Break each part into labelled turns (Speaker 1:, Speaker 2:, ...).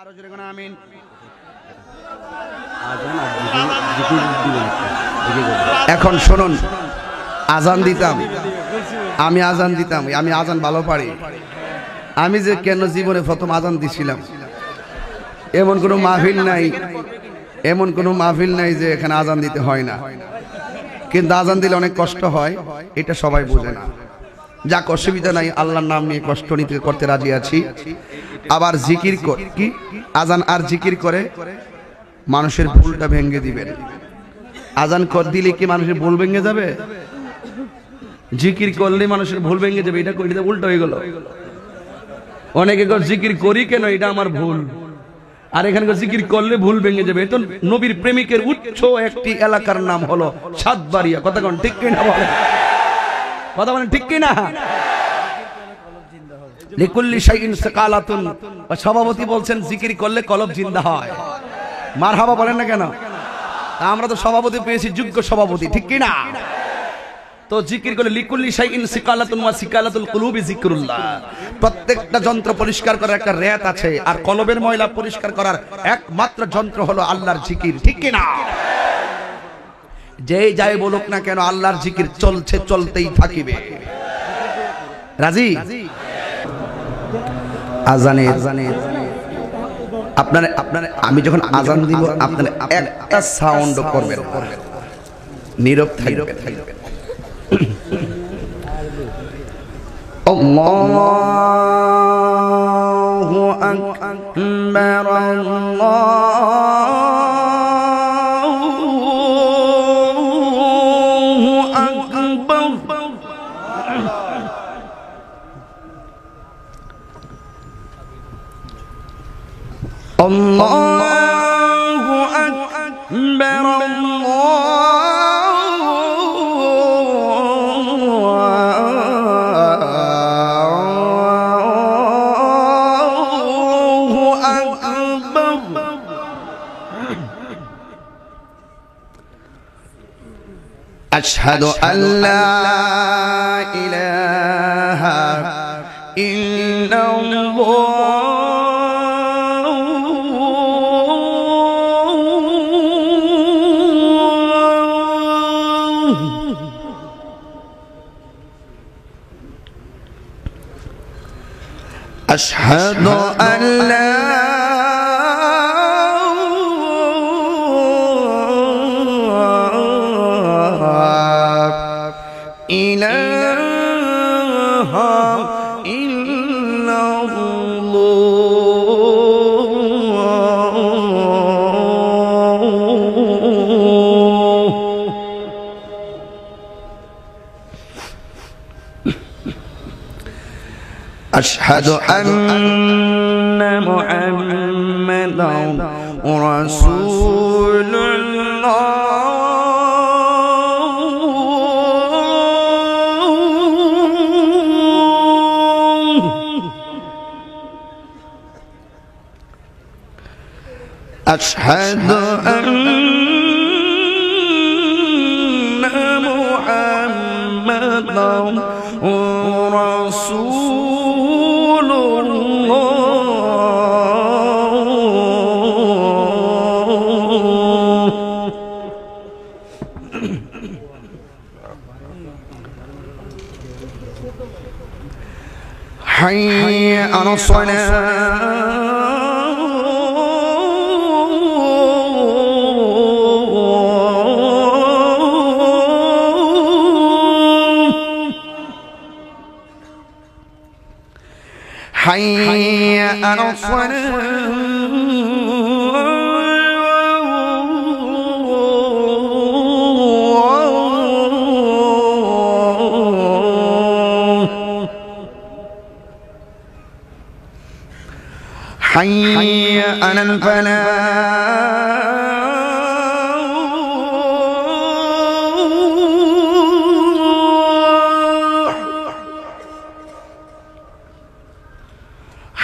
Speaker 1: আরো জোরে কোন আমিন। এখন শুনুন, আজান দিতাম, আমি আজান ভালো পারি। আমি যে কেন জীবনে প্রথম আজান দিছিলাম, এমন কোনো মাহফিল নাই যে এখানে আজান দিতে হয় না। কিন্তু আজান দিলে অনেক কষ্ট হয়, এটা সবাই বোঝে না। যাক, অসুবিধা নাই, আল্লাহর নাম নিয়ে কষ্ট নিতে করতে রাজি আছি। আবার জিকির কি আজান আর জিকির করে মানুষের ভুলটা ভেঙে দিবেন। আজান কর দিলে কি মানুষের ভুল ভেঙে যাবে? জিকির করলে মানুষের ভুল ভেঙে যাবে, এটা উল্টো হয়ে গেল। অনেকে জিকির করি কেন, এটা আমার ভুল, আর এখানকার জিকির করলে ভুল ভেঙে যাবে। তো নবীর প্রেমিকের উচ্চ একটি এলাকার নাম হলো সাতবাড়িয়া। কথা কোন ঠিক কিনা বলেন? কথা বলেন ঠিক কিনা? লিকুল্লি শাইইন সাকালাতুন, সভাপতি বলছেন জিকির করলে কলব জিন্দা হয়। মারহাবা বলেন না কেন? আমরা তো সভাপতি পেয়েছি, যোগ্য সভাপতি, ঠিক কিনা? তো জিকির করলে লিকুল্লি শাইইন সিকালাতুন ওয়া সিকালাতুল কুলুবি যিকরুল্লাহ। প্রত্যেকটা যন্ত্র পরিষ্কার করার একটা রেত আছে, আর কলবের ময়লা পরিষ্কার করার একমাত্র যন্ত্র হলো আল্লাহর জিকির, ঠিক কিনা? যে যাই বলুক না কেন, আল্লাহর জিকির চলছে, চলতেই থাকিবে। রাজি? আজানে আপনার আমি যখন আজান দিব, আপনার একটা সাউন্ড করবেন, নীরব থাকবেন। আল্লাহু আকবার, আল্লাহু আকবার। আল্লাহু আকবার, আল্লাহু আকবার। আশহাদু আল্লা ইলাহা ইল্লাল্লাহ। أشهد أن لا إله إلا الله. أشهد أن محمدا رسول الله. أشهد أن محمدا رسول حي على الصلاة. حي على حي على الفلاح.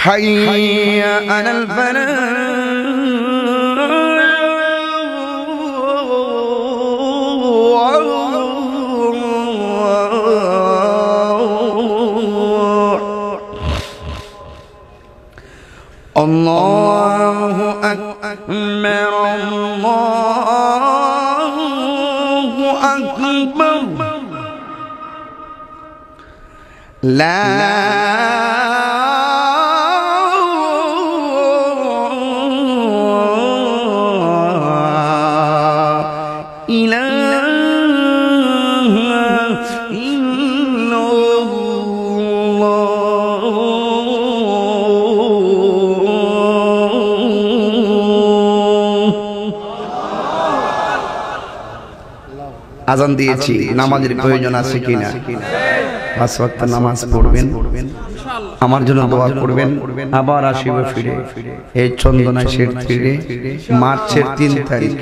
Speaker 1: حي على الفلاح. الله আল্লাহু আকবার আল্লাহু আকবার লা আজান দিয়েছি, নামাজের প্রয়োজন আছে কিনা? 5 ওয়াক্ত নামাজ পড়বেন, আমার জন্য দোয়া করবেন। আবার আসিব ফিরে এই চন্দনা শের তীরে মার্চের 3 তারিখ।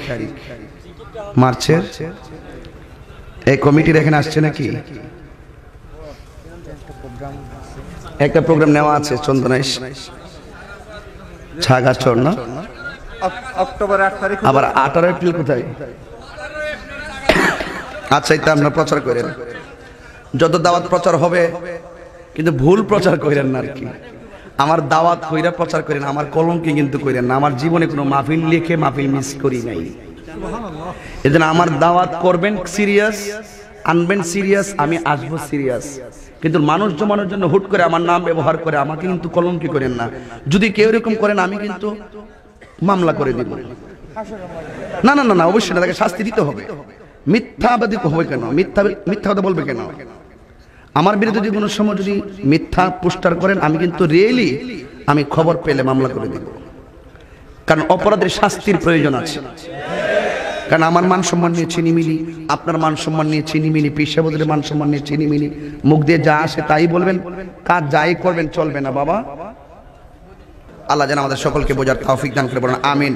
Speaker 1: মার্চের এই কমিটির এখানে আসছে নাকি? একটা প্রোগ্রাম নেওয়া আছে চন্দনায় ছাগাছড় না, অক্টোবর 8 তারিখ। আবার 18 এপ্রিল কোথায়? আচ্ছা, এটা আপনারা প্রচার করেন, যত দাওয়াত প্রচার হবে, কিন্তু ভুল প্রচার করেন না আর কি। আমার দাওয়াত কইরা প্রচার করেন, আমার কলঙ্কি কিন্তু করেন না। আমার জীবনে কোনো মাহফিল লিখে মাহফিল মিস করি নাই। এজন্য আমার দাওয়াত করবেন সিরিয়াস, আনবেন সিরিয়াস, আমি আসবো সিরিয়াস। কিন্তু মানুষ জমানোর জন্য হুট করে আমার নাম ব্যবহার করে আমাকে কিন্তু কলঙ্কি করেন না। যদি কেউ এরকম করেন আমি কিন্তু মামলা করে দিব। না না না না, অবশ্যই না, তাকে শাস্তি দিতে হবে। মিথ্যাবাদী হবে কেন? মিথ্যা কথা বলবে কেন? আমার বিরুদ্ধে যদি কোনো সময় যদি মিথ্যা পোস্টার করেন, আমি কিন্তু রিয়েলি আমি খবর পেলে মামলা করে দিব। কারণ অপরাধের শাস্তির প্রয়োজন আছে। কারণ আমার মান সম্মান নিয়ে চিনিমিনি, আপনার মান সম্মান নিয়ে চিনিমিনি, পেশাবদের মান সম্মান নিয়ে চিনিমিনি। মুখ দিয়ে যা আসে তাই বলবেন, কাজ যাই করবেন চলবে না বাবা। আল্লাহ যেন আমাদের সকলকে বোঝার তৌফিক দান করে বলেন আমিন।